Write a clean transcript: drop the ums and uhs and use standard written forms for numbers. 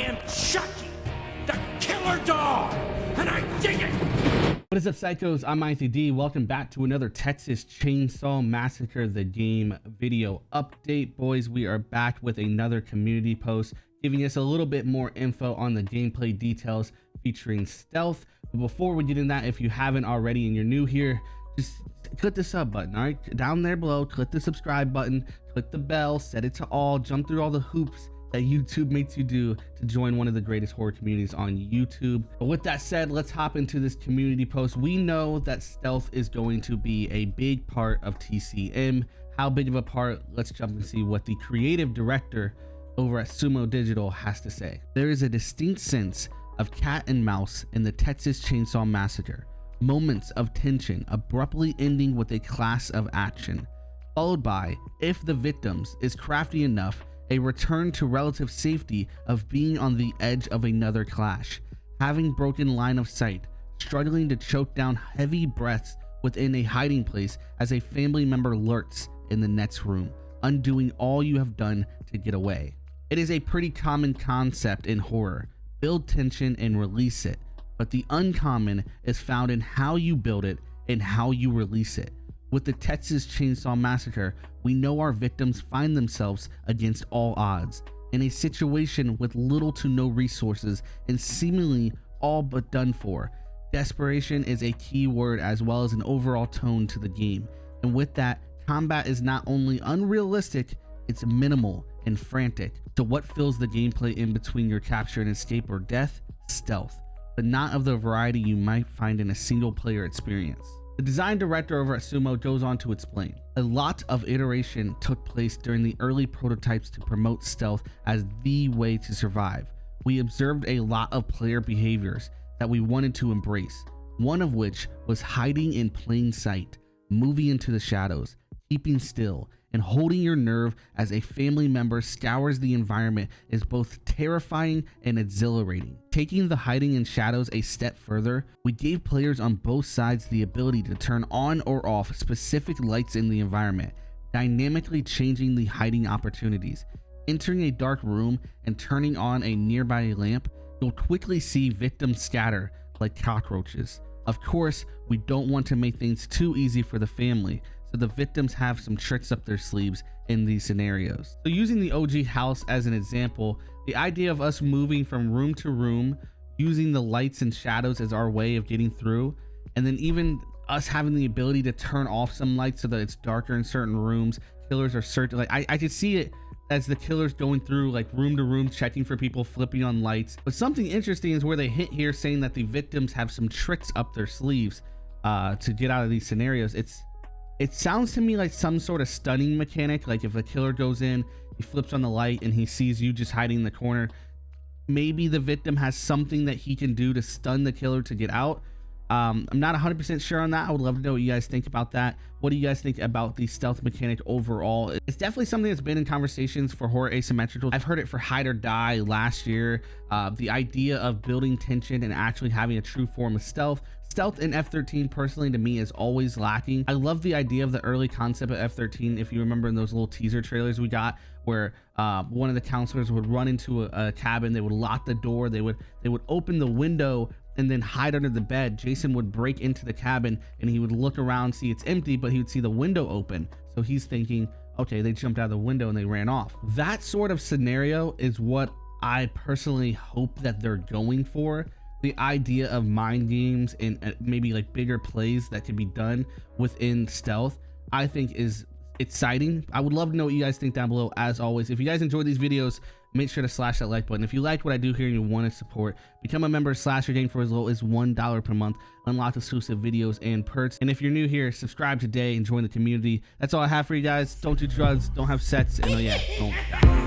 am Chucky, the killer dog, and I dig it! What is up, psychos? I'm IAnthonyD. Welcome back to another Texas Chain Saw Massacre the game video update. Boys, we are back with another community post giving us a little bit more info on the gameplay details featuring stealth. But before we get in that, if you haven't already and you're new here, just click the sub button. All right, down there below, click the subscribe button, click the bell, set it to all, jump through all the hoops that YouTube makes you do to join one of the greatest horror communities on YouTube. But with that said, let's hop into this community post. We know that stealth is going to be a big part of TCM. How big of a part? Let's jump and see what the creative director over at Sumo Digital has to say. There is a distinct sense of cat and mouse in the Texas Chain Saw Massacre. Moments of tension abruptly ending with a class of action, followed by, if the victims is crafty enough, a return to relative safety of being on the edge of another clash, having broken line of sight, struggling to choke down heavy breaths within a hiding place as a family member lurks in the next room, undoing all you have done to get away. It is a pretty common concept in horror. Build tension and release it, but the uncommon is found in how you build it and how you release it. With the Texas Chain Saw Massacre, we know our victims find themselves against all odds, in a situation with little to no resources and seemingly all but done for. Desperation is a key word as well as an overall tone to the game, and with that, combat is not only unrealistic, it's minimal and frantic. So what fills the gameplay in between your capture and escape or death? Stealth, but not of the variety you might find in a single player experience. The design director over at Sumo goes on to explain, a lot of iteration took place during the early prototypes to promote stealth as the way to survive. We observed a lot of player behaviors that we wanted to embrace, one of which was hiding in plain sight, moving into the shadows, keeping still, and holding your nerve as a family member scours the environment is both terrifying and exhilarating. Taking the hiding in shadows a step further, we gave players on both sides the ability to turn on or off specific lights in the environment, dynamically changing the hiding opportunities. Entering a dark room and turning on a nearby lamp, you'll quickly see victims scatter like cockroaches. Of course, we don't want to make things too easy for the family, so the victims have some tricks up their sleeves in these scenarios. So using the OG house as an example, the idea of us moving from room to room, using the lights and shadows as our way of getting through, and then even us having the ability to turn off some lights so that it's darker in certain rooms. Killers are certain, like I could see it as the killers going through like room to room, checking for people, flipping on lights. But something interesting is where they hint here saying that the victims have some tricks up their sleeves to get out of these scenarios. It sounds to me like some sort of stunning mechanic, like if a killer goes in, he flips on the light and he sees you just hiding in the corner, maybe the victim has something that he can do to stun the killer to get out. I'm not 100% sure on that. I would love to know what you guys think about that. What do you guys think about the stealth mechanic overall? It's definitely something that's been in conversations for horror asymmetrical. I've heard it for Hide or Die last year. The idea of building tension and actually having a true form of stealth. Stealth in F13 personally to me is always lacking. I love the idea of the early concept of F13. If you remember in those little teaser trailers we got where one of the counselors would run into a cabin, they would lock the door, they would open the window and then hide under the bed. Jason would break into the cabin and he would look around, see it's empty, but he would see the window open. So he's thinking, okay, they jumped out of the window and they ran off. That sort of scenario is what I personally hope that they're going for. The idea of mind games and maybe like bigger plays that can be done within stealth, I think is exciting. I would love to know what you guys think down below. As always, if you guys enjoy these videos, make sure to slash that like button. If you like what I do here and you want to support, become a member / your game for as low as $1 per month. Unlock exclusive videos and perks. And if you're new here, subscribe today and join the community. That's all I have for you guys. Don't do drugs, don't have sex, and oh yeah, don't die.